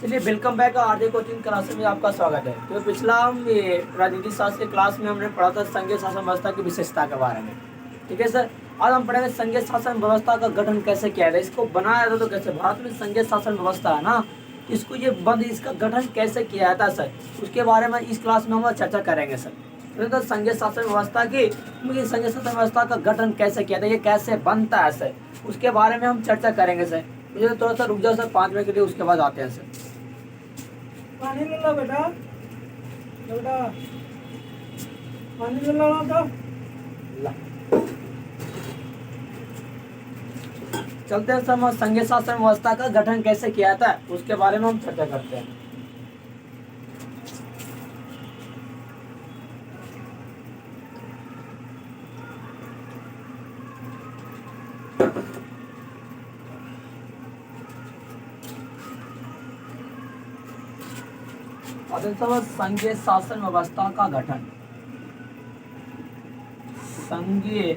चलिए welcome back RJ coaching classes में आपका स्वागत है। तो पिछला हम ये राजनीति शास्त्र की क्लास में हमने पढ़ा था संघीय शासन व्यवस्था की विशेषता के बारे में। ठीक है सर, आज हम पढ़ेंगे संघीय शासन व्यवस्था का गठन कैसे किया था, इसको बनाया था तो कैसे। भारत में संघीय शासन व्यवस्था है ना, इसको ये बंद इसका गठन कैसे किया था सर, उसके बारे में इस क्लास में हम चर्चा करेंगे सर। तो संघीय शासन व्यवस्था की संघीय शासन व्यवस्था का गठन कैसे किया था, ये कैसे बनता है सर, उसके बारे में हम चर्चा करेंगे सर। मुझे थोड़ा सा रुक जाओ सर 5 मिनट के लिए, उसके बाद आते हैं सर। पानी ले लो बेटा, बेटा पानी ले लो तो चलते हैं सर, संघीय शासन व्यवस्था का गठन कैसे किया था उसके बारे में हम चर्चा करते हैं। संघीय शासन व्यवस्था का गठन, संघीय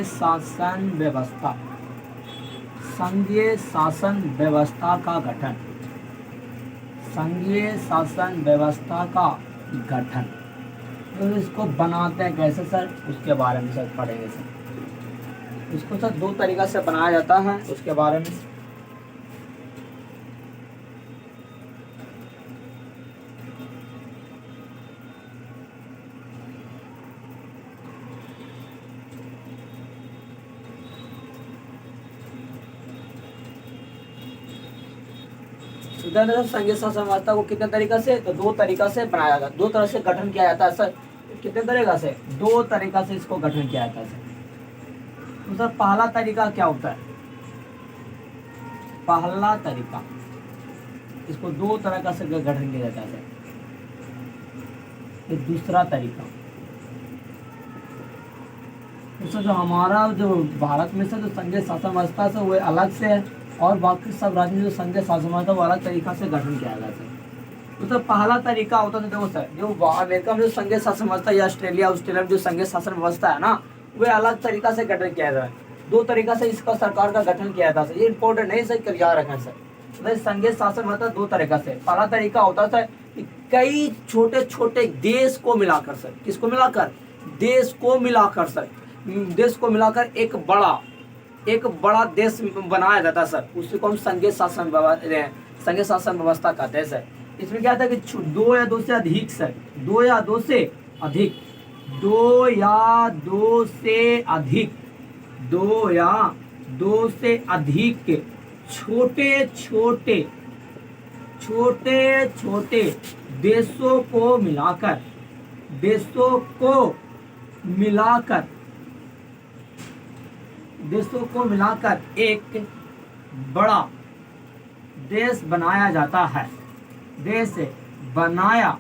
शासन व्यवस्था, संघीय शासन व्यवस्था का गठन, संघीय शासन व्यवस्था का गठन। तो इसको बनाते हैं कैसे सर, उसके बारे में सर पढ़ेंगे सर। इसको सर 2 तरीका से बनाया जाता है, उसके बारे में संघीय शासन व्यवस्था को कितने तरीका से, तो 2 तरीका से बनाया जाता है, 2 तरह से गठन किया जाता है सर। कितने तरीका से, 2 तरीका से इसको गठन किया जाता है सर। तो सर पहला तरीका क्या होता है, पहला तरीका, इसको 2 तरह से गठन किया जाता है सर। फिर दूसरा तरीका, तो जो हमारा जो भारत में से जो संघीय शासन व्यवस्था से वो अलग से है, और बाकी सब राज्य में जो संघीय शासन व्यवस्था वो अलग तरीका से गठन किया गया सर। तो सर पहला तरीका होता है, देखो सर, जो अमेरिका में जो संघीय शासन व्यवस्था या ऑस्ट्रेलिया में जो संघीय शासन व्यवस्था है ना, वो अलग तरीका से गठन किया जाता है। 2 तरीका से इसका सरकार का गठन किया था सर, ये इंपॉर्टेंट नहीं सर, याद रखें सर। तो संघीय शासन व्यवस्था 2 तरीका से, पहला तरीका होता है कि कई छोटे छोटे देश को मिलाकर सर, किसको मिलाकर, देश को मिलाकर सर, देश को मिलाकर एक बड़ा देश बनाया जाता सर, उसी को हम संघीय शासन व्यवस्था कहते हैं सर। इसमें क्या था कि 2 या 2 से अधिक सर, 2 या 2 से अधिक, 2 या 2 से अधिक, 2 या 2 से अधिक छोटे छोटे देशों को मिलाकर एक बड़ा देश बनाया जाता है, देश बनाया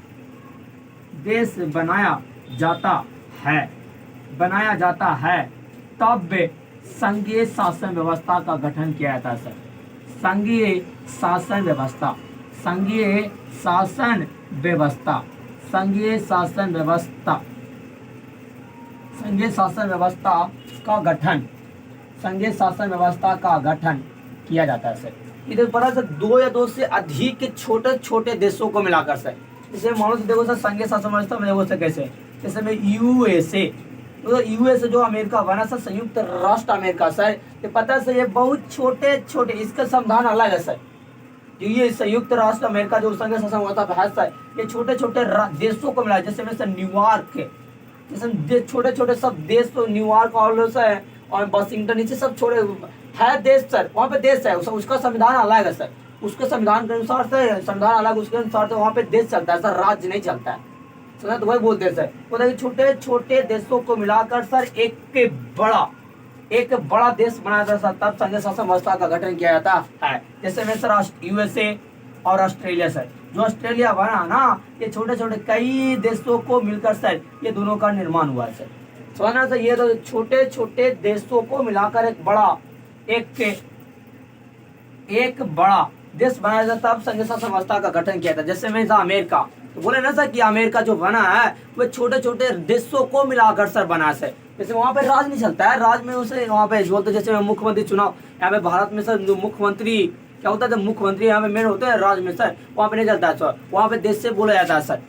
जाता है, तब संघीय शासन व्यवस्था का गठन किया जाता है सर। संघीय शासन व्यवस्था का गठन किया जाता है सर। इधर पता सर 2 या 2 से अधिक छोटे छोटे देशों को मिलाकर सर, जैसे मान लो देखो सर संघीय शासन व्यवस्था में देखो सर कैसे, जैसे में यूएसए, तो यूएसए जो अमेरिका बना सर, संयुक्त राष्ट्र अमेरिका सर, ये पता है सर, ये बहुत छोटे छोटे, इसका संविधान अलग है सर। ये संयुक्त राष्ट्र अमेरिका जो संघीय शासन व्यवस्था है सर, ये छोटे छोटे देशों को मिला, जैसे में सर न्यूयॉर्क, जैसे छोटे छोटे सब देश, तो न्यूयॉर्क और वाशिंगटन, इसे सब छोड़े है देश सर, वहाँ पे देश है, उसका संविधान अलग है सर, उसके संविधान के अनुसार से संविधान अलग, उसके अनुसार से वहाँ पे देश चलता है सर, राज्य नहीं चलता है सर। तो वही बोलते हैं सर, वो छोटे छोटे देशों को मिलाकर सर एक बड़ा देश बनाया था सर, तब संघीय शासन व्यवस्था का गठन किया जाता है। जैसे में सर यूएसए और ऑस्ट्रेलिया सर, जो ऑस्ट्रेलिया बना ना, ये छोटे छोटे कई देशों को मिलकर सर ये दोनों का निर्माण हुआ है सर। समझना सर, ये तो छोटे छोटे देशों को मिलाकर एक बड़ा देश बनाया जाता, तब संघीय शासन व्यवस्था का गठन किया था। जैसे में था अमेरिका, तो बोले ना सर कि अमेरिका जो बना है वो छोटे छोटे देशों को मिलाकर सर बना सर, जैसे वहाँ पे राज नहीं चलता है, राज में उसे वहाँ पे बोलते जैसे मुख्यमंत्री चुनाव, यहाँ पे भारत में सर जो मुख्यमंत्री क्या होता है, जब मुख्यमंत्री यहाँ पे मेन होते हैं राज में सर, वहाँ पे नहीं चलता है सर, वहाँ पे देश से बोला जाता है सर,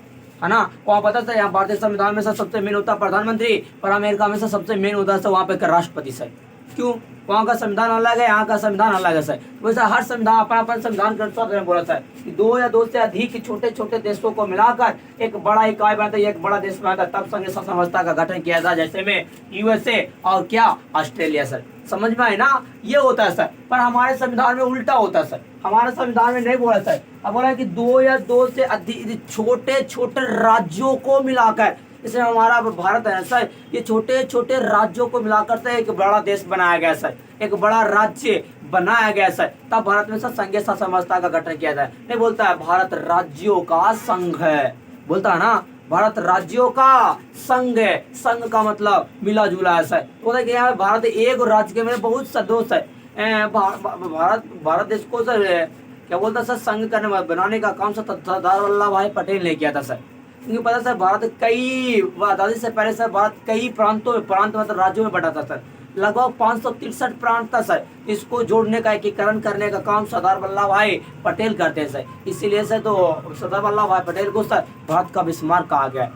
है ना। वहाँ पता सर यहाँ भारतीय संविधान में सर सबसे मेन होता है प्रधानमंत्री, पर अमेरिका में सर सबसे मेन होता है सर वहाँ पे राष्ट्रपति सर। क्यों? वहाँ का संविधान अलग है, यहाँ का संविधान अलग है सर। वैसे हर संविधान अपना अपना संविधान के अनुसार बोला सर कि दो या दो से अधिक छोटे छोटे देशों को मिलाकर एक बड़ा इकाई बनाता है, एक बड़ा देश बनाता है, तब संघीय शासन व्यवस्था का गठन किया जाता है। जैसे में यूएसए और क्या ऑस्ट्रेलिया सर, समझ में आए ना, ये होता है सर। पर हमारे संविधान में उल्टा होता है सर, हमारे संविधान में नहीं बोला सर, अब बोला है कि दो या दो से अधिक छोटे छोटे राज्यों को मिलाकर, इसमें हमारा भारत है सर, ये छोटे छोटे राज्यों को मिलाकर से एक बड़ा देश बनाया गया सर, एक बड़ा राज्य बनाया गया सर, तब भारत में सर संघीय शासन व्यवस्था का गठन किया जाए। नहीं बोलता है भारत राज्यों का संघ है, बोलता है ना भारत राज्यों का संघ है, संघ का मतलब मिला जुला है सर। तो देखिए यहाँ भारत एक राज्य के में बहुत सदस्य है, भारत देश को सर क्या बोलता सर संघ करने बनाने का काम सर सरदार वल्लभ भाई पटेल ने किया था सर। क्योंकि पता सर भारत कई आजादी से पहले सर भारत कई प्रांत मतलब राज्यों में बटा था सर, लगभग 563 प्रांत था सर। इसको जोड़ने का एकीकरण करने का काम सरदार वल्लभ भाई पटेल करते हैं सर। इसीलिए सर तो सरदार वल्लभ भाई पटेल को सर भारत का बिस्मार्क कहा गया,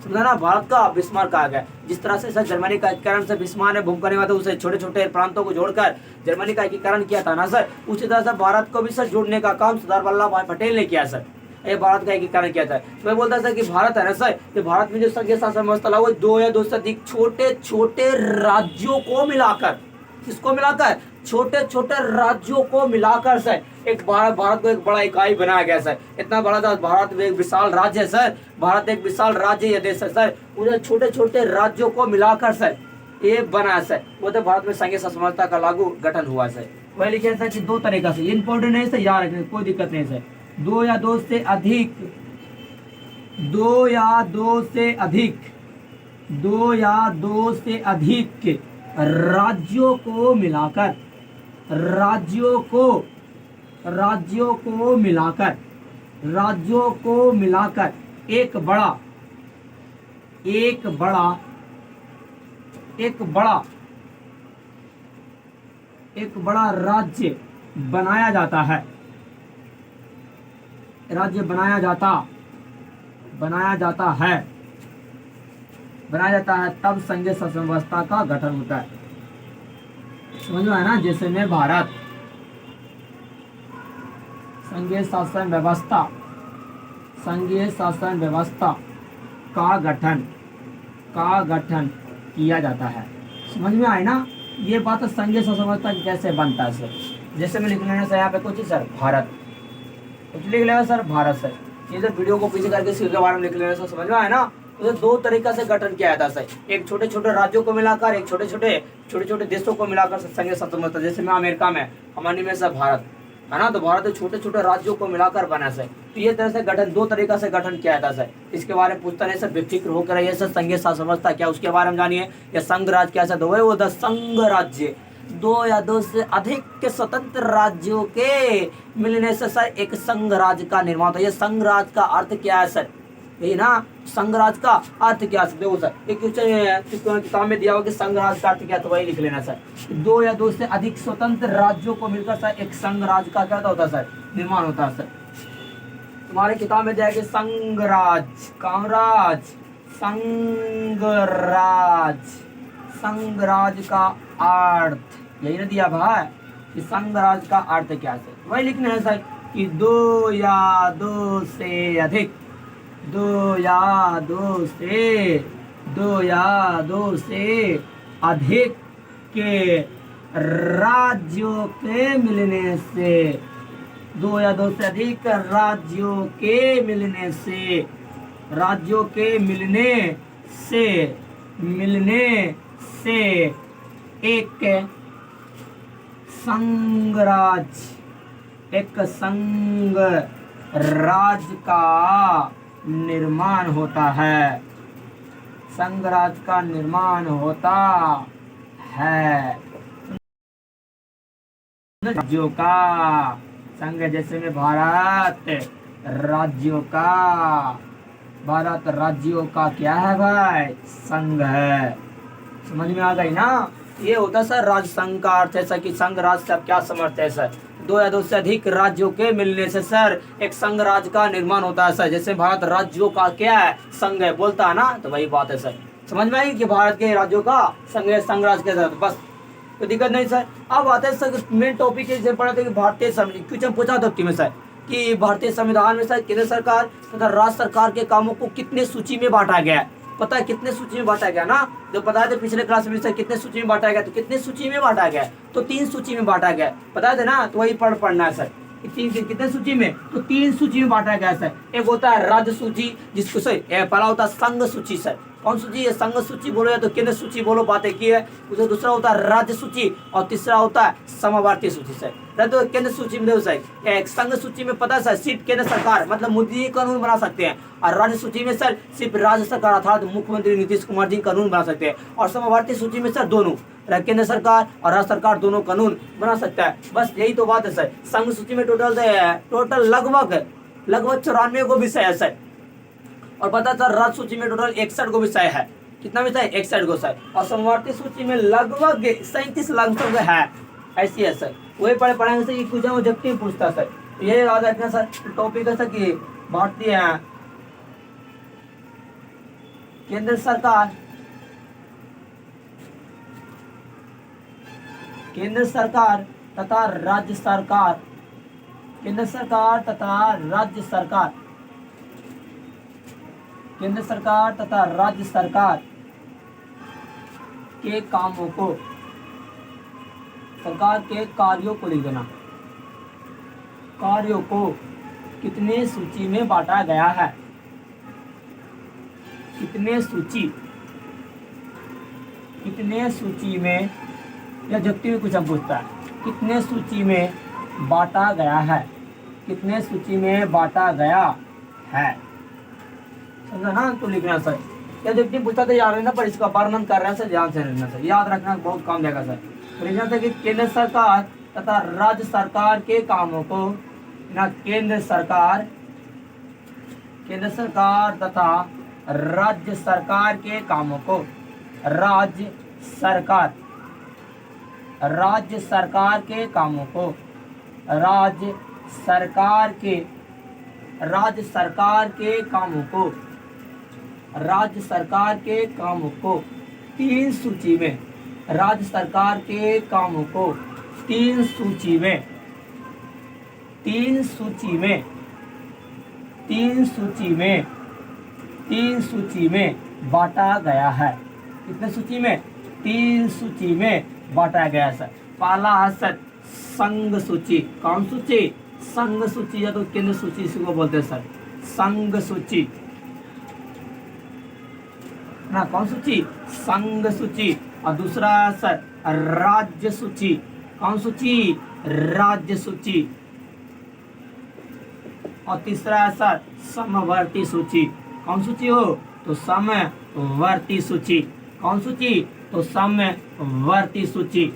समझा ना, भारत का बिस्मार्क कहा गया। जिस तरह से सर जर्मनी का एकीकरण से बिस्मार्क ने भूमिका निभाई, उसे छोटे छोटे प्रांतों को जोड़कर जर्मनी का एकीकरण किया था ना सर, उसी तरह से भारत को भी सर जोड़ने का काम सरदार वल्लभ भाई पटेल ने किया सर, ये भारत का एकीकरण किया था। तो मैं बोलता था कि भारत है ना सर, ये भारत में जो संघीय शासन व्यवस्था लागू दो या दो से अधिक छोटे छोटे राज्यों को मिलाकर, किसको मिलाकर, छोटे छोटे राज्यों को मिलाकर सर एक भारत को एक बड़ा इकाई बनाया गया सर। इतना बड़ा था भारत, एक विशाल राज्य है सर, भारत एक विशाल राज्य या देश है सर, उन्हें छोटे छोटे राज्यों को मिलाकर सर ये बना सर, वो तो भारत में संघीय शासन व्यवस्था का लागू गठन हुआ सर। वही लिखे सर कि दो तरीका से, इंपॉर्टेंट नहीं सर, याद रखने कोई दिक्कत नहीं सर। दो या दो से अधिक, दो या दो से अधिक, दो या दो से अधिक राज्यों को मिलाकर, राज्यों को मिलाकर एक बड़ा राज्य बनाया जाता है, तब संघीय शासन व्यवस्था का गठन होता है, समझ में आया ना। जैसे में भारत संघीय शासन व्यवस्था का गठन किया जाता है, समझ में आए ना। ये बात संघीय शासन व्यवस्था कैसे बनता है सर, जैसे मैं लिख लेना सर यहाँ पे कुछ सर भारत, कुछ लिख लेगा सर भारत सर, ये सर वीडियो को पीछे करके इसके बारे में लिख लेना सर, समझ में आया ना। तो दो तरीका से गठन किया जाता है, एक छोटे छोटे राज्यों को मिलाकर, एक छोटे छोटे देशों को मिलाकर संघीय शासन व्यवस्था। जैसे में अमेरिका में हमारे में सर भारत है ना, तो भारत छोटे छोटे राज्यों को मिलाकर बना सर। तो ये तरह से गठन, दो तरीका से गठन किया जाता सर। इसके बारे में पूछता नहीं सर, बेफिक्र होकर रहिए सर। संघीय शासन व्यवस्था क्या उसके बारे में जानिए, या संघ राज्य क्या सर, वो द संघ राज्य, दो या दो से अधिक के स्वतंत्र राज्यों के मिलने से सर एक संघ राज्य का निर्माण होता है। ये संघ राज्य का अर्थ क्या है सर, यही ना, संघ राज्य का अर्थ क्या है, देखो सर एक किताब में दिया होगा कि संघ राज्य का अर्थ क्या, तो वही लिख लेना सर। दो या दो से अधिक स्वतंत्र राज्यों को मिलकर सर एक संघ राज्य का क्या होता है सर, निर्माण होता है सर। तुम्हारे किताब में दिया है कि संघ राज्य, कामराज, संघ राज्य का अर्थ यही ना दिया भाई कि संघ राज्य का अर्थ क्या है, वही लिखना है सर कि दो या दो से अधिक, दो या दो से अधिक के राज्यों के मिलने से, दो या दो से अधिक राज्यों के मिलने से एक संघ राज्य का निर्माण होता है, संघ राज्य का निर्माण होता है। राज्यों का संघ, जैसे में भारत राज्यों का क्या है भाई, संघ है, समझ में आ गई ना। ये होता है सर राज्य संघ का अर्थ है सर कि संघ राज्य से आप क्या समझते हैं सर, दो या दो से अधिक राज्यों के मिलने से सर एक संघ राज्य का निर्माण होता है सर। जैसे भारत राज्यों का क्या है, संघ है, बोलता है ना, तो वही बात है सर। समझ में आई कि भारत के राज्यों का संघ है, संघ राज्य के साथ, बस कोई दिक्कत नहीं सर। अब आते हैं सर मेन टॉपिक जैसे पढ़ा था कि भारतीय क्वेश्चन पूछा था में सर कि भारतीय संविधान में सर केंद्र सरकार तथा राज्य सरकार के कामों को कितने सूची में बांटा गया है। पता है कितने सूची में बांटा गया ना, जो बताया था पिछले क्लास में सर कितने सूची में बांटा गया, तो कितने सूची में बांटा गया, तो 3 सूची में बांटा गया, बताया था ना, तो वही पढ़ना है सर। कितने सूची में, तो 3 सूची में बांटा गया सर। एक होता है राज्य सूची, जिसको सर पहला होता है संघ सूची सर। कौन सूची है, संघ सूची बोलो या तो केंद्र सूची बोलो, बातें की है। उसे दूसरा होता है राज्य सूची और तीसरा होता है समवर्ती सूची सर। तो केंद्र सूची में देखो सर, एक संघ सूची में पता है सर सिर्फ केंद्र सरकार मतलब मोदी कानून बना सकते हैं, और राज्य सूची में सर सिर्फ राज्य सरकार अर्थात मुख्यमंत्री नीतीश कुमार जी कानून बना सकते हैं, और समवर्ती सूची में सर दोनों केंद्र सरकार और राज्य सरकार दोनों कानून बना सकता है। बस यही तो बात है सर। संघ सूची में टोटल लगभग 94 गो विषय है सर, और पता था राज्य सूची में टोटल 61 गो विषय है। कितना विषय, 61 गो सर, और समवर्ती सूची में लगभग 37 लगभग है, ऐसी है सर। वही पढ़ाएंगे सर, ये कुछ ऑब्जेक्टिव पूछता है सर, तो ये याद रखना सर। टॉपिक है सर कि भारतीय केंद्र सरकार तथा राज्य सरकार, केंद्र सरकार तथा राज्य सरकार, केंद्र सरकार तथा राज्य सरकार के कामों को, सरकार के कार्यों को लिख देना, कार्यों को कितने सूची में बांटा गया है, कितने सूची में, या जगती में कुछ हम पूछता है, कितने सूची में बांटा गया है, कितने सूची में बांटा गया है, समझा ना, तो लिखना सर। या जगती पूछता तो याद रहना, पर इसका वर्णन कर रहे हैं सर, ध्यान से रहना सर, याद रखना बहुत काम देगा सर। लिखना था कि केंद्र सरकार तथा राज्य सरकार के कामों को ना, केंद्र सरकार तथा राज्य सरकार के कामों को, राज्य सरकार के कामों को, राज्य सरकार के कामों को 3 सूची में, राज्य सरकार के कामों को 3 सूची में बांटा गया है। कितने सूची में, 3 सूची में बांटा गया है सर। पहला है सर संघ सूची, कौन सूची, संघ सूची या तो केंद्र सूची इसको बोलते हैं सर, संघ सूची ना, कौन सूची, संघ सूची। और दूसरा सर राज्य सूची, कौन सूची, राज्य सूची। और तीसरा सर समवर्ती सूची, कौन सूची हो, तो समवर्ती सूची। कौन सूची, तो समवर्ती सूची।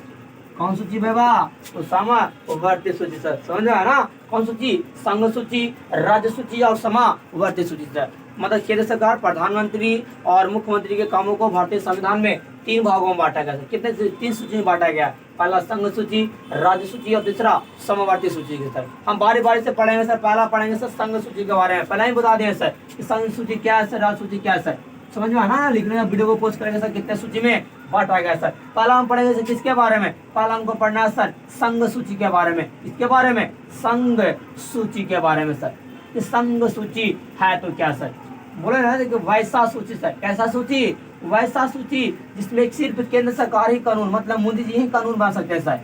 कौन सूची बेबा, तो समवर्ती सूची सर, समझा ना। कौन सूची, संघ सूची, राज्य सूची और समवर्ती सूची सर। मतलब केंद्र सरकार, प्रधानमंत्री और मुख्यमंत्री के कामों को भारतीय संविधान में 3 भागों में बांटा गया। कितने 3 सूची में बांटा गया, पहला संघ सूची, राज्य सूची और दूसरा समवर्ती सूची के सर। हम बारी बारी से पढ़ेंगे सर। पहला पढ़ेंगे सर संघ सूची के बारे में, पहले ही बता दें सर कि संघ सूची क्या है सर, राज्य सूची क्या है सर, समझ में आना। लिखने का वीडियो को पोस्ट करेंगे सर कितने सूची में बांटा गया सर। पहला हम पढ़ेंगे सर किसके बारे में, पहला हमको पढ़ना है सर संघ सूची के बारे में। इसके बारे में, संघ सूची के बारे में सर। कि संघ सूची है तो क्या सर, बोले ना कि वैसा सूची सर। कैसा सूची, वैसा सूची जिसमें सिर्फ केंद्र सरकार ही कानून मतलब मोदी जी ही कानून बना सकते हैं सर।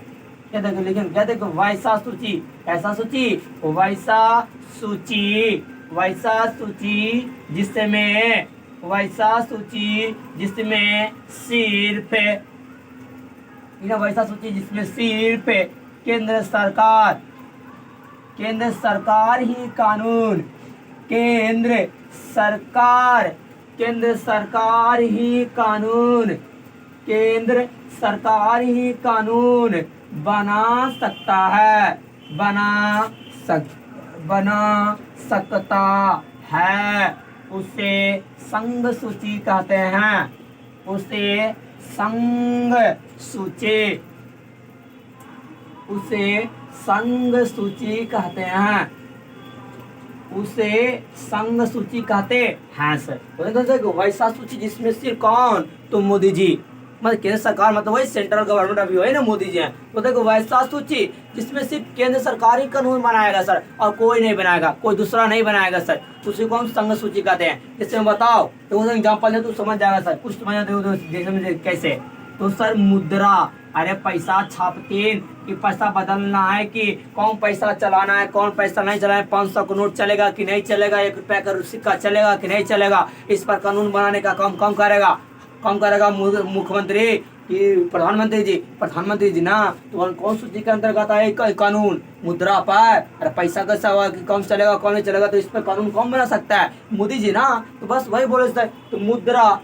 क्या देखो, लेकिन क्या देखो, वैसा सूची, कैसा सूची, वैसा सूची, वैसा सूची जिसमें, वैसा सूची जिसमें सिर्फ, वैसा सूची जिसमें सिर्फ केंद्र सरकार ही कानून, केंद्र सरकार ही कानून, केंद्र सरकार ही कानून बना सकता है, बना सकता है, उसे संघ सूची कहते हैं, उसे संघ सूची, उसे संघ सूची कहते हैं, उसे संघ सूची कहते हैं सर। वैसा सूची जिसमें सिर्फ कौन, तो मोदी जी, मतलब केंद्र सरकार, मतलब वही सेंट्रल गवर्नमेंट अभी वही ना मोदी जी हैं। तो देखो वैसा सूची जिसमें सिर्फ केंद्र सरकार ही कानून बनाएगा सर, और कोई नहीं बनाएगा, कोई दूसरा नहीं बनाएगा सर, उसी को हम संघ सूची कहते हैं। इसमें बताओ तो एग्जाम्पल है तो समझ जाएगा सर, कुछ समझ जैसे कैसे। तो सर मुद्रा, अरे पैसा छापते कि पैसा बदलना है, कि कौन पैसा चलाना है, कौन पैसा नहीं चलाना है, 500 का नोट चलेगा कि नहीं चलेगा, 1 रुपया का सिक्का चलेगा कि नहीं चलेगा, इस पर कानून बनाने का काम कौन करेगा, कौन करेगा, मुख्यमंत्री कि प्रधानमंत्री जी ना। तो कौन सूची के अंतर्गत आए कानून, मुद्रा पर। अरे पैसा कैसा हुआ कि कौन चलेगा कौन नहीं चलेगा, तो इस पर कानून कौन बना सकता है, मोदी जी ना। तो बस वही बोले सर, तो मुद्रा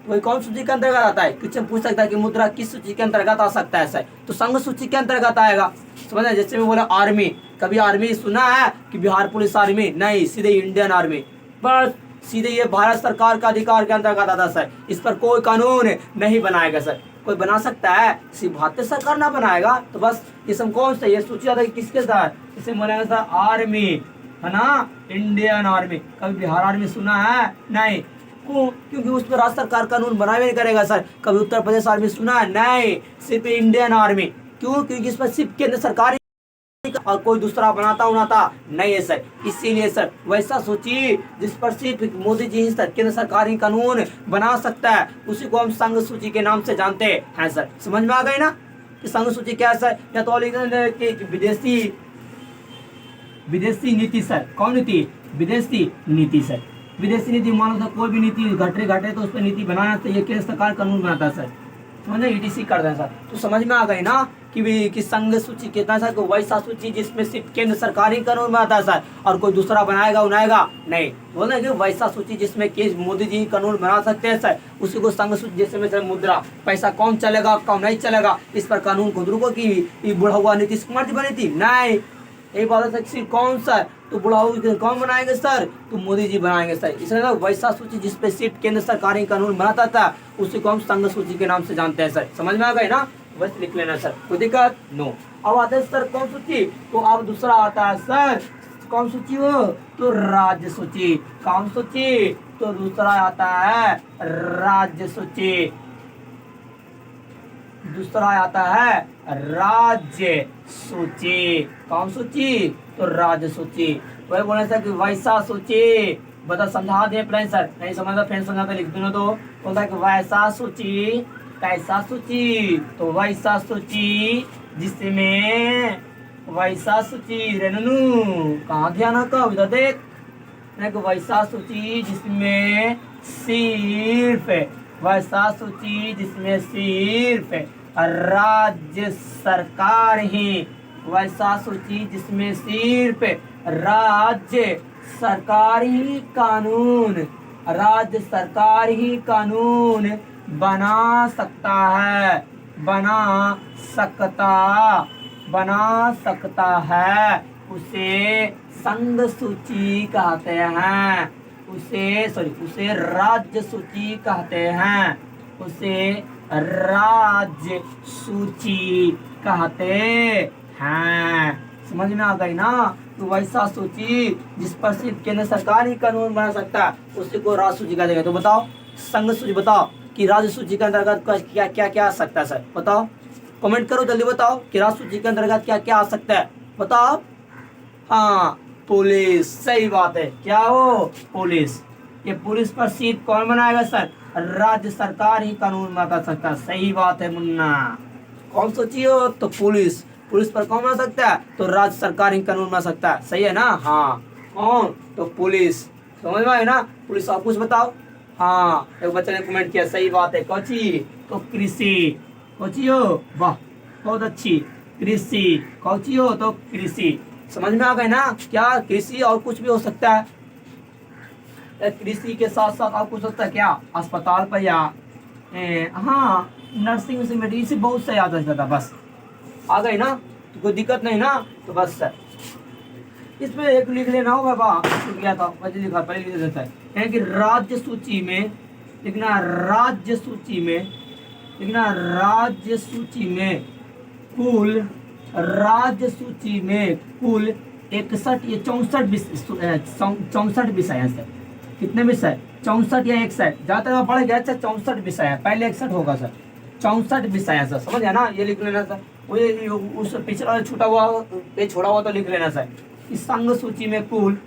वही कौन सूची के अंतर्गत आता है, क्वेश्चन पूछ सकता है कि मुद्रा किस सूची के अंतर्गत आ सकता है सर, तो संघ सूची के अंतर्गत आएगा। समझे, जैसे मैं बोला आर्मी, कभी आर्मी सुना है कि बिहार पुलिस आर्मी, नहीं, सीधे इंडियन आर्मी, बस सीधे ये भारत सरकार का अधिकार के अंतर्गत आता सर। इस पर कोई कानून नहीं बनाएगा सर, कोई बना सकता है, सिर्फ भारतीय सरकार ना बनाएगा। तो बस ये सब कौन सा, ये सूची आता है किसके साथ, इसे बनाएगा सर आर्मी, है ना, इंडियन आर्मी। कभी बिहार आर्मी सुना है, नहीं, क्योंकि उस पर राज्य सरकार कानून बनावे नहीं करेगा सर। कभी उत्तर प्रदेश आर्मी सुना है, नहीं, सिर्फ इंडियन आर्मी। क्यों, क्योंकि इस पर सिर्फ केंद्र सरकार और कोई दूसरा बनाता नहीं है सर। इसीलिए सर वैसा सूची जिस पर सिर्फ मोदी जी ही सर, केंद्र सरकार ही कानून बना सकता है, उसी को हम संघ सूची के नाम से जानते हैं सर। समझ में आ गई ना कि संघ सूची क्या है सर। या तो विदेशी नीति सर, कौन नीति, विदेशी नीति सर। विदेशी नीति मान लो कोई भी नीति घटे तो उस पर नीति बनाना चाहिए, केंद्र सरकार कानून बनाता है सर, समझे, ईटीसी कर दें सर। तो समझ में आ गई ना कि संघ सूची कितना सर, को वैसा सूची जिसमें सिर्फ केंद्र सरकार ही कानून बनाता है सर, और कोई दूसरा बनाएगा नहीं। बोले कि वैसा सूची जिसमें मोदी जी कानून बना सकते हैं सर, उसी को संघ सूची। जैसे में सर मुद्रा, पैसा कौन चलेगा कौन नहीं चलेगा, इस पर कानून खुद रुको की बुढ़ा हुआ नीतीश कुमार जी बनी थी, नहीं, यही बात है सिर्फ कौन सर, तो बुढ़ाऊ कौन बनाएंगे सर, तो मोदी जी बनाएंगे सर। इसलिए ना वैसा सूची जिसपे सिर्फ केंद्र सरकार ही कानून बनाता था, उसी को हम संघ सूची के नाम से जानते हैं सर। समझ में आ गए ना, बस लिख लेना सर, कोई दिक्कत नो। अब आता है सर कौन सूची, तो अब दूसरा आता है सर कौन सूची हो, तो राज्य सूची। कौन सूची, तो दूसरा आता है राज्य सूची, दूसरा आता है राज्य सूची। कौन सूची, तो राज्य सूची। वही बोले सर कि वैसा सूची, बता समझा दे प्लान सर, नहीं समझा फिर समझाते लिख दूंगा। तो बोलता है कि वैसा सूची, कैसा सूची, तो वैसा सूची जिसमें, वैसा सूची रेनू कहाँ ध्यान का इधर देख, वैसा सूची जिसमें सिर्फ, वैसा सूची जिसमें सिर्फ राज्य सरकार ही, वैसा सूची जिसमें सिर्फ राज्य सरकार ही कानून, राज्य सरकार ही कानून बना सकता है, बना सकता है, उसे संघ सूची कहते हैं, उसे राज्य सूची कहते हैं, उसे राज्य सूची कहते हैं। समझ में आ गई ना, तो वैसा सूची जिस पर सिर्फ केंद्र सरकार ही कानून बना सकता है, उसी को राज्य सूची कहते हैं। तो बताओ संघ सूची, बताओ कि राज्य सूची के अंतर्गत क्या क्या क्या आ सकता है सर, बताओ, कमेंट करो जल्दी, बताओ कि राज्य सूची के अंतर्गत क्या क्या आ सकता है, बताओ। हाँ, पुलिस, सही बात है, क्या हो, पुलिस। ये पुलिस पर सीट कौन बनाएगा सर, राज्य सरकार ही कानून बना सकता है, सही बात है मुन्ना। कौन सोची हो, तो पुलिस, पुलिस पर कौन बना सकता है, तो राज्य सरकार ही कानून बना सकता है, सही है ना। हाँ, कौन, तो पुलिस। समझ में आए ना, पुलिस। आप कुछ बताओ। हाँ, एक बच्चे ने कमेंट किया, सही बात है, कौची, तो कृषि। कौची हो, वाह बहुत अच्छी, कृषि। कौची हो, तो कृषि। समझ में आ गए ना, क्या कृषि और कुछ भी हो सकता है, कृषि के साथ साथ और कुछ होता है क्या, अस्पताल पर या हाँ नर्सिंग से मेडिसिन बहुत से याद रहता था। बस आ गए ना, तो कोई दिक्कत नहीं ना, तो बस सर इसमें एक लिख लेना हो बाबा, गया था वैसे लिखा, पहले लिख देता है कि राज्य सूची में लिखना, राज्य सूची में लेकिन राज्य सूची में कुल, राज्य सूची में कुल 61 या 64 विषय है सर। कितने विषय? 64 या 61, जहाँ तक बढ़ गया सर 64 विषय है, पहले 61 होगा सर, 64 विषय है सर, समझ गया ना? ये लिख लेना सर, वो ये उस पिछड़ा छूटा हुआ पेज छोड़ा हुआ तो लिख लेना सर। इस संघ सूची में कुल,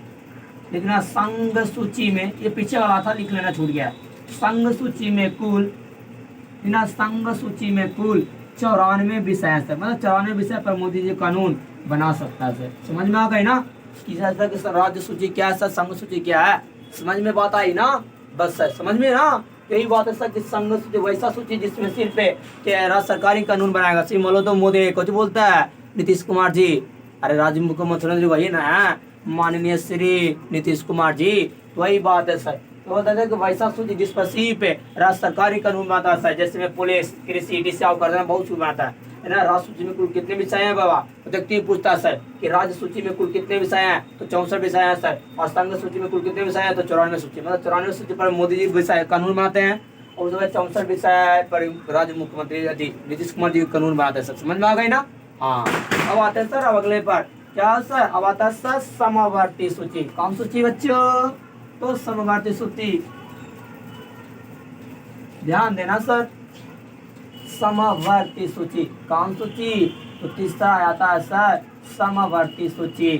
लिखना संघ सूची में, ये पीछे वाला था लिख लेना, छूट गया। संघ सूची में कुल, लिखना संघ सूची में कुल 94 विषय है सर, मतलब 94 विषय पर मोदी जी कानून बना सकता है सर। समझ में आ गई ना कि सर राज्य सूची क्या है सर, संघ सूची क्या है? समझ में बात आई ना? बस सर समझ में ना, यही बात है सर कि संघ सूची वैसा सूची जिसमें सिर्फ राज्य सरकारी कानून बनाएगा। सिर्फ मान लो तो मोदी कुछ बोलता है नीतीश कुमार जी, अरे राज्य मुख्यमंत्री वही ना है, माननीय श्री नीतीश कुमार जी, वही बात है सर। तो बताते हैं कि वैसा सूची जिस पर सिर्फ राज्य सरकारी कानून बनाता है, जैसे में पुलिस, कृषि, डिस्चार्ज करना बहुत कुछ बनाता है ना। राज्य सूची में कुल कितने विषय हैं बाबा? तो देखते ही पूछता है सर कि राज्य सूची में कुल कितने विषय हैं, तो 64 विषय हैं सर। और संघ सूची में कुल कितने विषय हैं, तो 94 सूची, मतलब 94 सूची पर मोदी जी विषय कानून बनाते हैं, और जो है 64 विषय पर राज्य मुख्यमंत्री नीतीश कुमार जी कानून बनाते हैं सर। समझ में आ गई ना? हाँ, अब आते हैं सर अब अगले पर, क्या सर? अब आता है सर समवर्ती सूची। कौन सूची बच्चों? तो समवर्ती सूची, ध्यान देना सर। समवर्ती सूची, कौन सूची? तो तीसरा आता है सर समवर्ती सूची।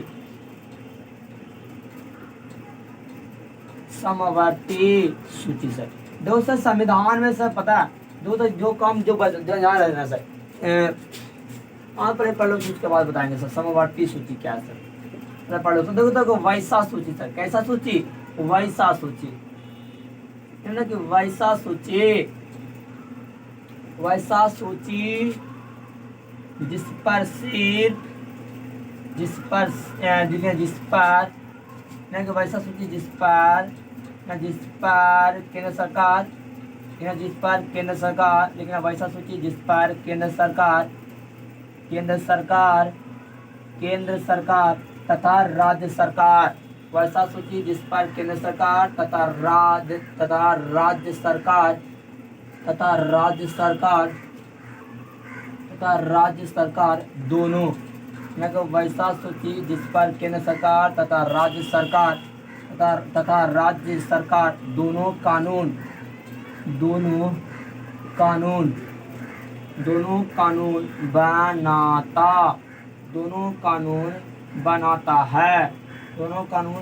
समवर्ती सूची सर, दो सर संविधान में सर पता है दो तो जो काम जो यहाँ रहना सर, आप पढ़ लो उसके बाद बताएंगे सर समवर्ती सूची क्या है सर। पढ़ लो तो देखो वैसा सूची सर, कैसा सूची? वैसा सूची, है ना कि वैसा सूची, वैसा सूची जिस पर सिर्फ, जिस पर ना कि वैसा सूची जिस पर केंद्र सरकार, जिस पर केंद्र सरकार, लेकिन वैसा सूची जिस पर केंद्र सरकार तथा राज्य सरकार, वैसा सूची जिस पर केंद्र सरकार तथा राज्य सरकार दोनों, वैसा सूची जिस पर केंद्र सरकार तथा राज्य सरकार दोनों कानून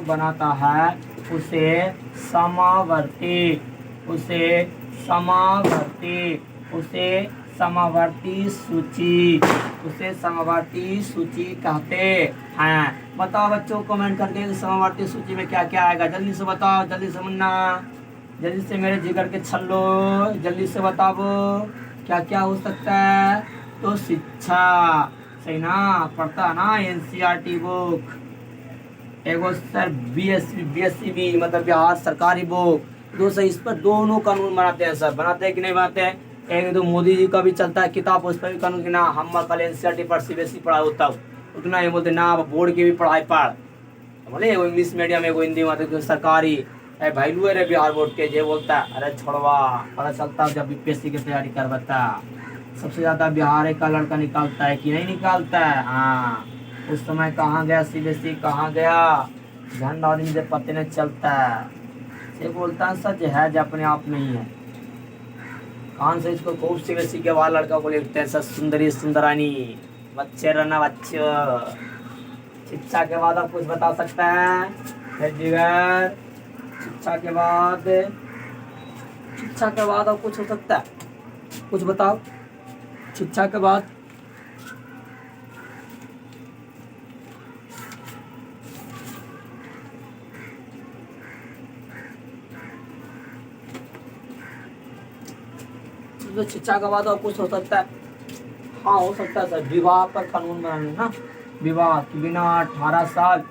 बनाता है, उसे समवर्ती सूची कहते हैं। बताओ बच्चों कमेंट करके समवर्ती सूची में क्या क्या आएगा, जल्दी से बताओ, जल्दी से मुन्ना, जल्दी से मेरे जिगर के छल्लो, जल्दी से बताओ क्या क्या हो सकता है। तो शिक्षा, सही ना? पढ़ता है ना एनसीईआरटी बुक, एगो सर बीएससी भी मतलब बिहार सरकारी बुक, दो सर इस पर दोनों कानून बनाते हैं सर। बनाते हैं कि नहीं बनाते हैं? एक तो मोदी जी का भी चलता है किताब, उस पर भी कानून की ना हम कल एनसीईआरटी पर सीबीएसई पढ़ाई होता है उतना ये बोलते ना बोर्ड की भी पढ़ाई पढ़, बोले एगो इंग्लिश मीडियम एगो हिंदी में सरकारी वैल्यू है रे बिहार बोर्ड के, जे बोलता है अरे छोड़वा, पता चलता है जब बीपीएससी की तैयारी करवाता सबसे ज्यादा बिहार का लड़का निकालता है कि नहीं निकालता है? हाँ, उस समय कहाँ गया सीबीएसई, कहाँ गया? झंडा आदमी जब पते नहीं चलता है, से बोलता है सच है जो अपने आप नहीं है। कान से इसको खूब सीबीएसई के बाद लड़का को लिखते हैं सर सुंदरी सुंदरानी, बच्चे रहना बच्चों। शिक्षा के बाद आप कुछ बता सकते हैं जिगर? शिक्षा के बाद और कुछ हो सकता है? कुछ बताओ शिक्षा के बाद। तो शिक्षा के बाद और कुछ हो सकता है? हाँ हो सकता है सर, विवाह पर कानून बनाना ना। विवाह के बिना 18 साल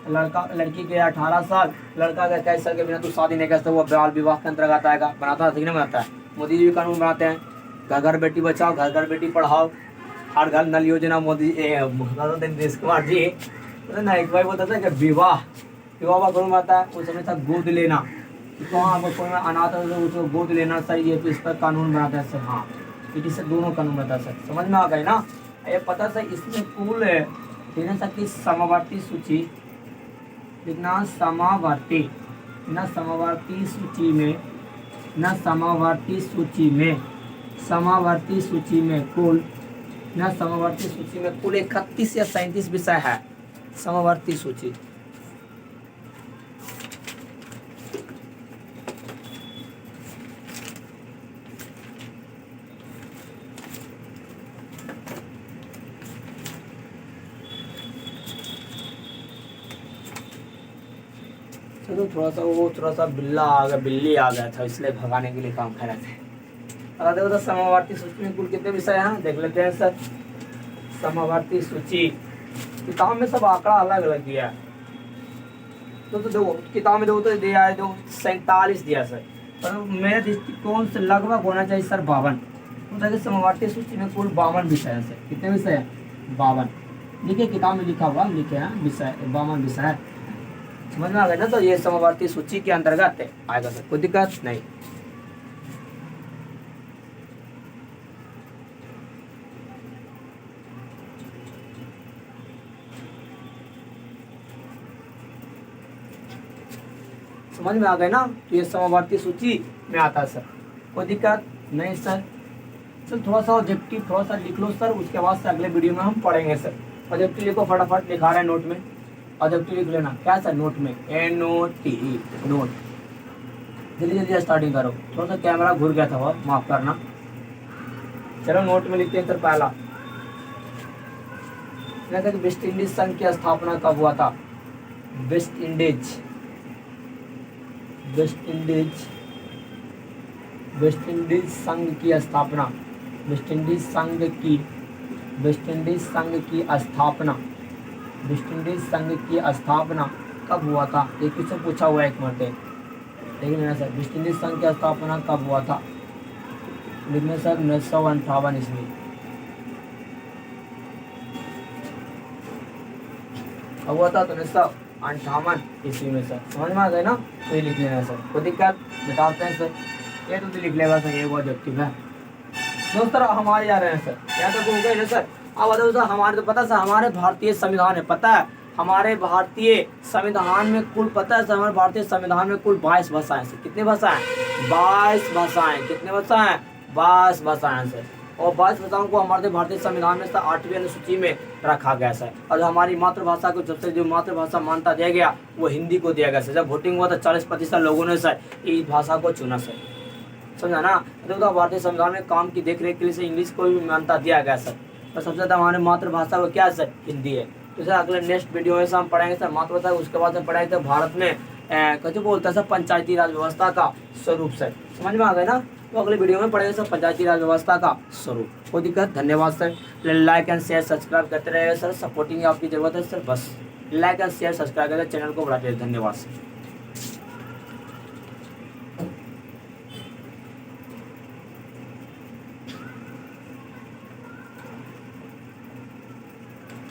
लड़की के 18 साल, लड़का के 21 साल के बिना तो शादी नहीं कर सकता, वो बाल विवाह के अंतर्गत आएगा। बनाता है नहीं बनाता है? मोदी जी भी कानून बनाते हैं, घर घर बेटी बचाओ, घर घर बेटी पढ़ाओ, हर घर नल योजना मोदी नीतीश कुमार जी ना। एक भाई बोलता था कि विवाह का कानून बनाता है, उस समय था गोद लेना, तो हाँ कोई अनाथ है तो उसको गोद लेना चाहिए, तो इस पर कानून बनाता है सर। हाँ ईटी से दोनों का अनुमान था सर, समझ में आ गए ना। ये पता सर इसमें कुल लिखना सर कि समावर्ती सूची लिखना, समावर्ती ना समावर्ती सूची में ना समावर्ती सूची में समावर्ती सूची में कुल ना समावर्ती सूची में कुल 31 या 37 विषय है समावर्ती सूची। चलो थोड़ा सा बिल्ली आ गया था इसलिए भगाने के लिए काम कर रहे थे। अगर देखो तो समावर्ती सूची में कुल कितने विषय हैं देख लेते हैं सर। समावर्ती सूची किताब में सब आंकड़ा अलग अलग दिया है, तो देखो किताब में देखो तो दिया है 47 दिया सर, पर मेरे दृष्टिकोण से लगभग होना चाहिए सर 52। तो देखिए समावर्ती सूची में कुल 52 विषय है सर। कितने विषय है? 52। देखिए किताब में लिखा हुआ लिखे हैं विषय 52 विषय है, समझ में आ गया ना। तो ये समावर्ती सूची के अंतर्गत आएगा सर, कोई दिक्कत नहीं। समझ में आ गए ना, तो ये समावर्ती सूची में आता है सर, कोई दिक्कत नहीं सर। सर थोड़ा सा ऑब्जेक्टिव थोड़ा सा लिख लो सर, उसके बाद से अगले वीडियो में हम पढ़ेंगे सर। ऑब्जेक्टिव लिखो फटाफट, लिखा रहा है नोट में, ऑब्जेक्टिव लिख लेना। क्या सर? नोट में NOTE नोट। जल्दी जल्दी स्टार्टिंग करो, थोड़ा सा कैमरा घूर गया था बहुत, माफ करना। चलो नोट में लिखते हैं सर। पहला वेस्ट इंडीज संघ की स्थापना कब हुआ था? वेस्ट इंडीज संघ की स्थापना, वेस्ट इंडीज संघ की स्थापना कब हुआ था? ये किससे पूछा हुआ है एक मरते देख लेना सर। वेस्ट इंडीज संघ की स्थापना कब हुआ था? लिखना सर 1958 ईस्वी। कब हुआ था? तो 1958 ईस्वी में सर, समझ में आ गए ना। तो ये लिख लेना सर, कोई दिक्कत बताते हैं सर। ये तो लिख लेगा सर, ये वो ऑब्जेक्टिव है दोस्तों। हमारे जा रहे हैं सर, यहाँ तक हो गए ना सर। अब बताओ सर, हमारे तो पता सर हमारे भारतीय संविधान है, पता है हमारे भारतीय संविधान में कुल, पता है सर हमारे भारतीय संविधान में कुल 22 भाषाएं सर। कितनी भाषाएं? 22 भाषाएं। कितने भाषाएं? 22 भाषाएं सर। और 22 भाषाओं को हमारे भारतीय संविधान में सर 8वीं अनुसूची में रखा गया सर। और हमारी मातृभाषा को सबसे जो मातृभाषा मान्यता दिया गया वो हिंदी को दिया गया सर। जब वोटिंग हुआ तो 40% लोगों ने सर इस भाषा को चुना सर, समझा ना। तो भारतीय संविधान में काम की देखरेख के लिए इंग्लिश को भी मान्यता दिया गया सर। और सबसे ज़्यादा हमारे मातृभाषा को क्या है सर? हिंदी है। तो सर अगले नेक्स्ट वीडियो में हम पढ़ाएंगे सर मातृभाषा। उसके बाद में पढ़ाएंगे भारत में कैसे बोलता है सर पंचायती राज व्यवस्था का स्वरूप सर, समझ में आ गए ना। तो अगले वीडियो में पढ़ेंगे सर पंचायती राज व्यवस्था का स्वरूप। कोई दिक्कत? धन्यवाद sir. Like and share subscribe करते रहिए सर, सपोर्टिंग आपकी जरूरत है सर। बस लाइक एंड शेयर सब्सक्राइब करके चैनल को बढ़ाते रहिए। धन्यवाद सर।